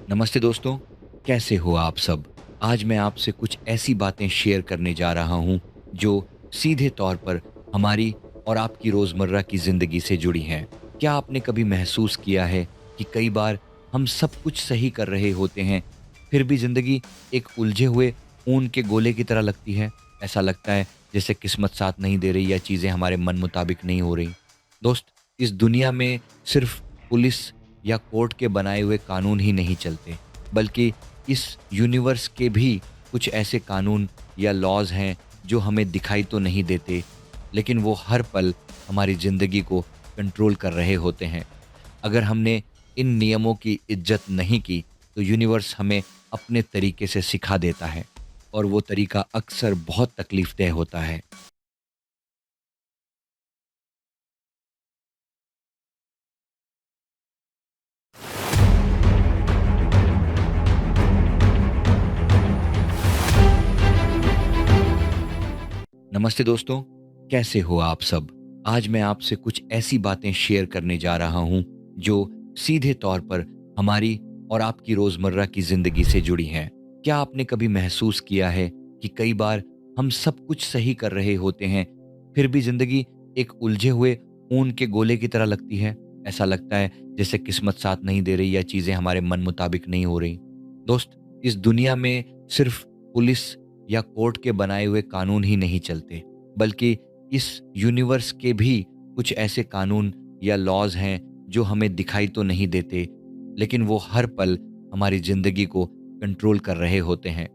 नमस्ते दोस्तों, कैसे हो आप सब? आज मैं आपसे कुछ ऐसी बातें शेयर करने जा रहा हूँ, जो सीधे तौर पर हमारी और आपकी रोज़मर्रा की ज़िंदगी से जुड़ी हैं। क्या आपने कभी महसूस किया है कि कई बार हम सब कुछ सही कर रहे होते हैं, फिर भी ज़िंदगी एक उलझे हुए ऊन के गोले की तरह लगती है? ऐसा लगता है जैसे किस्मत साथ नहीं दे रही या चीज़ें हमारे मन मुताबिक नहीं हो रही। दोस्त, इस दुनिया में सिर्फ़ पुलिस या कोर्ट के बनाए हुए कानून ही नहीं चलते, बल्कि इस यूनिवर्स के भी कुछ ऐसे कानून या लॉज़ हैं जो हमें दिखाई तो नहीं देते, लेकिन वो हर पल हमारी ज़िंदगी को कंट्रोल कर रहे होते हैं। अगर हमने इन नियमों की इज्जत नहीं की, तो यूनिवर्स हमें अपने तरीके से सिखा देता है और वो तरीका अक्सर बहुत तकलीफ़देह होता है। नमस्ते दोस्तों, कैसे हो आप सब? आज मैं आपसे कुछ ऐसी बातें शेयर करने जा रहा हूँ, जो सीधे तौर पर हमारी और आपकी रोज़मर्रा की ज़िंदगी से जुड़ी हैं। क्या आपने कभी महसूस किया है कि कई बार हम सब कुछ सही कर रहे होते हैं, फिर भी ज़िंदगी एक उलझे हुए ऊन के गोले की तरह लगती है? ऐसा लगता है जैसे किस्मत साथ नहीं दे रही या चीज़ें हमारे मन मुताबिक नहीं हो रही। दोस्त, इस दुनिया में सिर्फ़ पुलिस या कोर्ट के बनाए हुए कानून ही नहीं चलते, बल्कि इस यूनिवर्स के भी कुछ ऐसे कानून या लॉज़ हैं जो हमें दिखाई तो नहीं देते, लेकिन वो हर पल हमारी ज़िंदगी को कंट्रोल कर रहे होते हैं।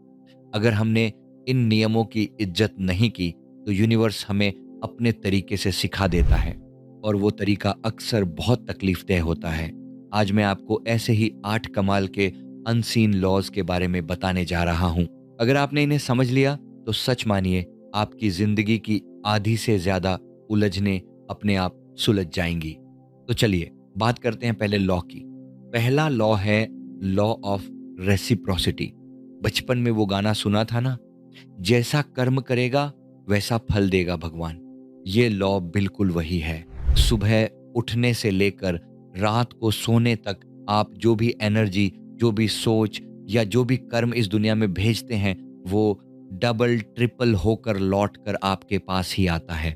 अगर हमने इन नियमों की इज्जत नहीं की, तो यूनिवर्स हमें अपने तरीके से सिखा देता है और वो तरीका अक्सर बहुत तकलीफ़देह होता है। आज मैं आपको ऐसे ही 8 कमाल के अनसीन लॉज़ के बारे में बताने जा रहा हूँ। अगर आपने इन्हें समझ लिया, तो सच मानिए आपकी ज़िंदगी की आधी से ज़्यादा उलझनें अपने आप सुलझ जाएँगी। तो चलिए, बात करते हैं पहले लॉ की। पहला लॉ है लॉ ऑफ रेसिप्रोसिटी। बचपन में वो गाना सुना था ना, जैसा कर्म करेगा वैसा फल देगा भगवान। ये लॉ बिल्कुल वही है। सुबह उठने से लेकर रात को सोने तक आप जो भी एनर्जी, जो भी सोच या जो भी कर्म इस दुनिया में भेजते हैं, वो डबल ट्रिपल होकर लौट कर आपके पास ही आता है।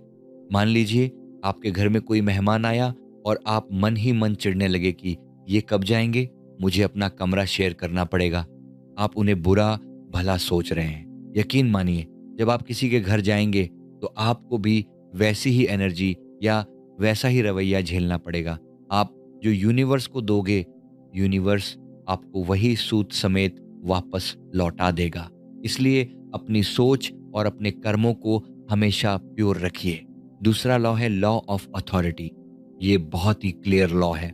मान लीजिए आपके घर में कोई मेहमान आया और आप मन ही मन चिढ़ने लगे कि ये कब जाएंगे, मुझे अपना कमरा शेयर करना पड़ेगा। आप उन्हें बुरा भला सोच रहे हैं। यकीन मानिए, जब आप किसी के घर जाएंगे तो आपको भी वैसी ही एनर्जी या वैसा ही रवैया झेलना पड़ेगा। आप जो यूनिवर्स को दोगे, यूनिवर्स आपको वही सूद समेत वापस लौटा देगा। इसलिए अपनी सोच और अपने कर्मों को हमेशा प्योर रखिए। दूसरा लॉ है लॉ ऑफ अथॉरिटी। ये बहुत ही क्लियर लॉ है।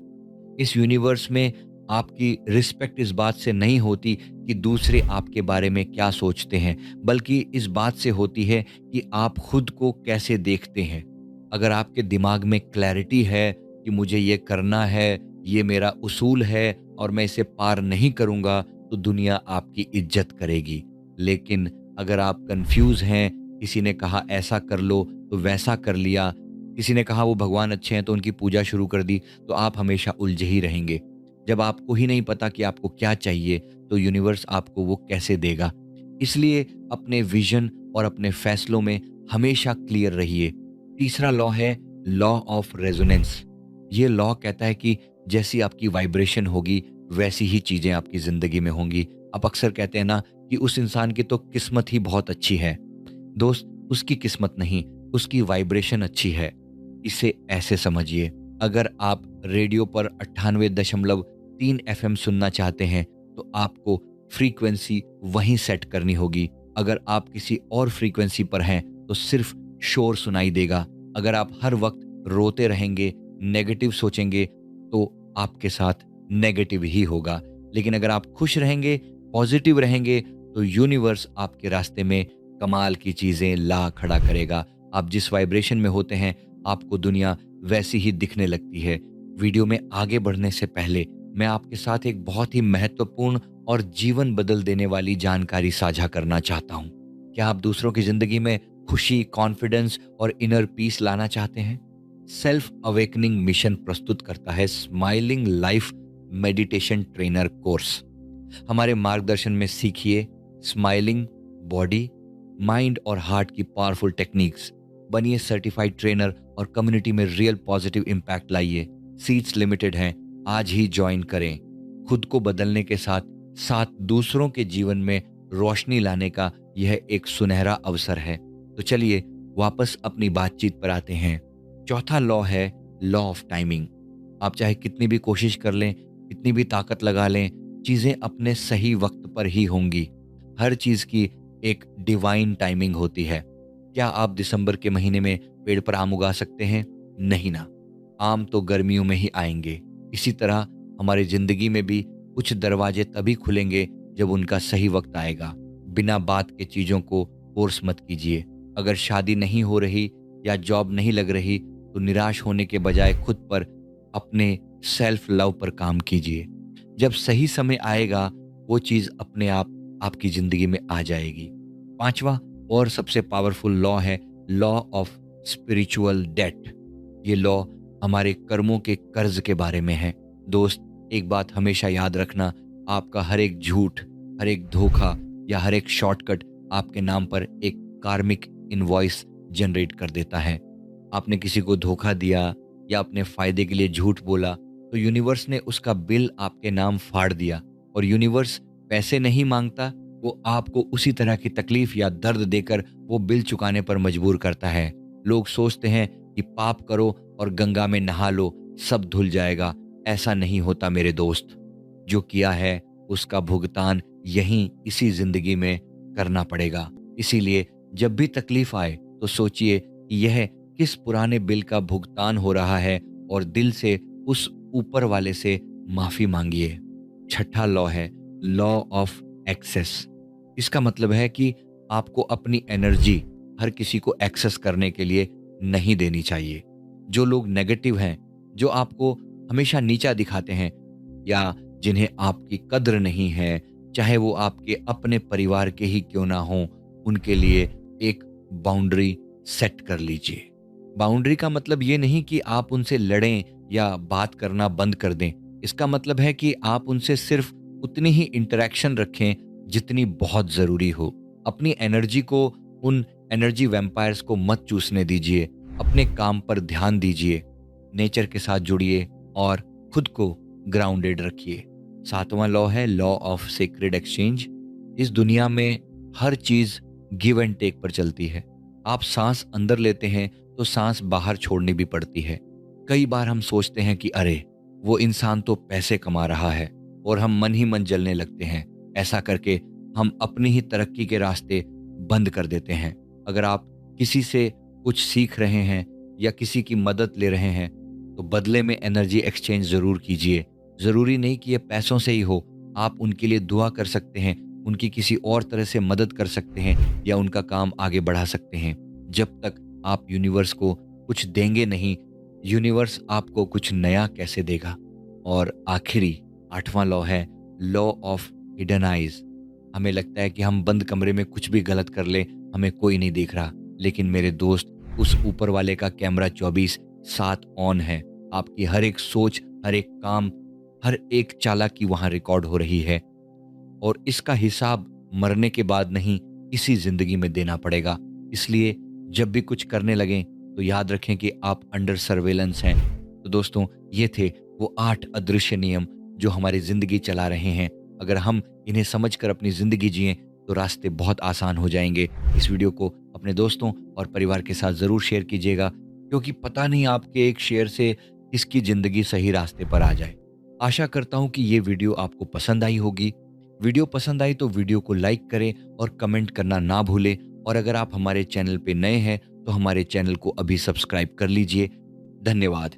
इस यूनिवर्स में आपकी रिस्पेक्ट इस बात से नहीं होती कि दूसरे आपके बारे में क्या सोचते हैं, बल्कि इस बात से होती है कि आप खुद को कैसे देखते हैं। अगर आपके दिमाग में क्लैरिटी है कि मुझे ये करना है, ये मेरा उसूल है और मैं इसे पार नहीं करूँगा, तो दुनिया आपकी इज्जत करेगी। लेकिन अगर आप कन्फ्यूज़ हैं, किसी ने कहा ऐसा कर लो तो वैसा कर लिया, किसी ने कहा वो भगवान अच्छे हैं तो उनकी पूजा शुरू कर दी, तो आप हमेशा उलझे ही रहेंगे। जब आपको ही नहीं पता कि आपको क्या चाहिए, तो यूनिवर्स आपको वो कैसे देगा? इसलिए अपने विज़न और अपने फैसलों में हमेशा क्लियर रहिए। तीसरा लॉ है लॉ ऑफ रेजोनेंस। ये लॉ कहता है कि जैसी आपकी वाइब्रेशन होगी, वैसी ही चीज़ें आपकी ज़िंदगी में होंगी। आप अक्सर कहते हैं ना कि उस इंसान की तो किस्मत ही बहुत अच्छी है। दोस्त, उसकी किस्मत नहीं, उसकी वाइब्रेशन अच्छी है। इसे ऐसे समझिए, अगर आप रेडियो पर 98.3 एफएम सुनना चाहते हैं, तो आपको फ्रीक्वेंसी वहीं सेट करनी होगी। अगर आप किसी और फ्रीक्वेंसी पर हैं, तो सिर्फ शोर सुनाई देगा। अगर आप हर वक्त रोते रहेंगे, नेगेटिव सोचेंगे, तो आपके साथ नेगेटिव ही होगा। लेकिन अगर आप खुश रहेंगे, पॉजिटिव रहेंगे, तो यूनिवर्स आपके रास्ते में कमाल की चीज़ें ला खड़ा करेगा। आप जिस वाइब्रेशन में होते हैं, आपको दुनिया वैसी ही दिखने लगती है। वीडियो में आगे बढ़ने से पहले मैं आपके साथ एक बहुत ही महत्वपूर्ण और जीवन बदल देने वाली जानकारी साझा करना चाहता हूँ। क्या आप दूसरों की ज़िंदगी में खुशी, कॉन्फिडेंस और इनर पीस लाना चाहते हैं? सेल्फ अवेकनिंग मिशन प्रस्तुत करता है smiling life meditation trainer course. हमारे मार्गदर्शन में सीखिए स्माइलिंग बॉडी, माइंड और हार्ट की पावरफुल टेक्निक्स। बनिए सर्टिफाइड ट्रेनर और कम्युनिटी में रियल पॉजिटिव इम्पैक्ट लाइए। सीट्स लिमिटेड हैं, आज ही ज्वाइन करें। खुद को बदलने के साथ साथ दूसरों के जीवन में रोशनी लाने का यह एक सुनहरा अवसर है। तो चलिए वापस अपनी बातचीत पर आते हैं। चौथा लॉ है लॉ ऑफ टाइमिंग। आप चाहे कितनी भी कोशिश कर लें, कितनी भी ताकत लगा लें, चीज़ें अपने सही वक्त पर ही होंगी। हर चीज़ की एक डिवाइन टाइमिंग होती है। क्या आप दिसंबर के महीने में पेड़ पर आम उगा सकते हैं? नहीं ना। आम तो गर्मियों में ही आएंगे। इसी तरह हमारी ज़िंदगी में भी कुछ दरवाजे तभी खुलेंगे जब उनका सही वक्त आएगा। बिना बात के चीज़ों को फोर्स मत कीजिए। अगर शादी नहीं हो रही या जॉब नहीं लग रही तो निराश होने के बजाय खुद पर, अपने सेल्फ लव पर काम कीजिए। जब सही समय आएगा वो चीज़ अपने आप आपकी ज़िंदगी में आ जाएगी। पांचवा और सबसे पावरफुल लॉ है लॉ ऑफ स्पिरिचुअल डेट। ये लॉ हमारे कर्मों के कर्ज के बारे में है। दोस्त, एक बात हमेशा याद रखना, आपका हर एक झूठ, हर एक धोखा या हर एक शॉर्टकट आपके नाम पर एक कार्मिक इनवॉइस जनरेट कर देता है। आपने किसी को धोखा दिया या अपने फायदे के लिए झूठ बोला तो यूनिवर्स ने उसका बिल आपके नाम फाड़ दिया। और यूनिवर्स पैसे नहीं मांगता, वो आपको उसी तरह की तकलीफ या दर्द देकर वो बिल चुकाने पर मजबूर करता है। लोग सोचते हैं कि पाप करो और गंगा में नहा लो, सब धुल जाएगा। ऐसा नहीं होता मेरे दोस्त। जो किया है उसका भुगतान यहीं इसी जिंदगी में करना पड़ेगा। इसीलिए जब भी तकलीफ आए तो सोचिए कि यह किस पुराने बिल का भुगतान हो रहा है और दिल से उस ऊपर वाले से माफी मांगिए। छठा लॉ है लॉ ऑफ एक्सेस। इसका मतलब है कि आपको अपनी एनर्जी हर किसी को एक्सेस करने के लिए नहीं देनी चाहिए। जो लोग नेगेटिव हैं, जो आपको हमेशा नीचा दिखाते हैं या जिन्हें आपकी कद्र नहीं है, चाहे वो आपके अपने परिवार के ही क्यों ना हों, उनके लिए एक बाउंड्री सेट कर लीजिए। बाउंड्री का मतलब ये नहीं कि आप उनसे लड़ें या बात करना बंद कर दें। इसका मतलब है कि आप उनसे सिर्फ उतनी ही इंटरेक्शन रखें जितनी बहुत ज़रूरी हो। अपनी एनर्जी को उन एनर्जी वैम्पायर्स को मत चूसने दीजिए। अपने काम पर ध्यान दीजिए, नेचर के साथ जुड़िए और खुद को ग्राउंडेड रखिए। सातवां लॉ है लॉ ऑफ सेक्रेड एक्सचेंज। इस दुनिया में हर चीज़ गिव एंड टेक पर चलती है। आप सांस अंदर लेते हैं तो सांस बाहर छोड़नी भी पड़ती है। कई बार हम सोचते हैं कि अरे वो इंसान तो पैसे कमा रहा है, और हम मन ही मन जलने लगते हैं। ऐसा करके हम अपनी ही तरक्की के रास्ते बंद कर देते हैं। अगर आप किसी से कुछ सीख रहे हैं या किसी की मदद ले रहे हैं तो बदले में एनर्जी एक्सचेंज ज़रूर कीजिए। ज़रूरी नहीं कि ये पैसों से ही हो। आप उनके लिए दुआ कर सकते हैं, उनकी किसी और तरह से मदद कर सकते हैं या उनका काम आगे बढ़ा सकते हैं। जब तक आप यूनिवर्स को कुछ देंगे नहीं, यूनिवर्स आपको कुछ नया कैसे देगा। और आखिरी आठवां लॉ है लॉ ऑफ हिडन आइज। हमें लगता है कि हम बंद कमरे में कुछ भी गलत कर ले, हमें कोई नहीं देख रहा, लेकिन मेरे दोस्त, उस ऊपर वाले का कैमरा 24/7 ऑन है। आपकी हर एक सोच, हर एक काम, हर एक चालाकी वहां रिकॉर्ड हो रही है, और इसका हिसाब मरने के बाद नहीं, इसी जिंदगी में देना पड़ेगा। इसलिए जब भी कुछ करने लगें तो याद रखें कि आप अंडर सर्वेलेंस हैं। तो दोस्तों, ये थे वो 8 अदृश्य नियम जो हमारी जिंदगी चला रहे हैं। अगर हम इन्हें समझकर अपनी जिंदगी जिएं तो रास्ते बहुत आसान हो जाएंगे। इस वीडियो को अपने दोस्तों और परिवार के साथ ज़रूर शेयर कीजिएगा, क्योंकि पता नहीं आपके एक शेयर से किसकी ज़िंदगी सही रास्ते पर आ जाए। आशा करता हूँ कि ये वीडियो आपको पसंद आई होगी। वीडियो पसंद आई तो वीडियो को लाइक करें और कमेंट करना ना भूलें। और अगर आप हमारे चैनल पे नए हैं तो हमारे चैनल को अभी सब्सक्राइब कर लीजिए। धन्यवाद।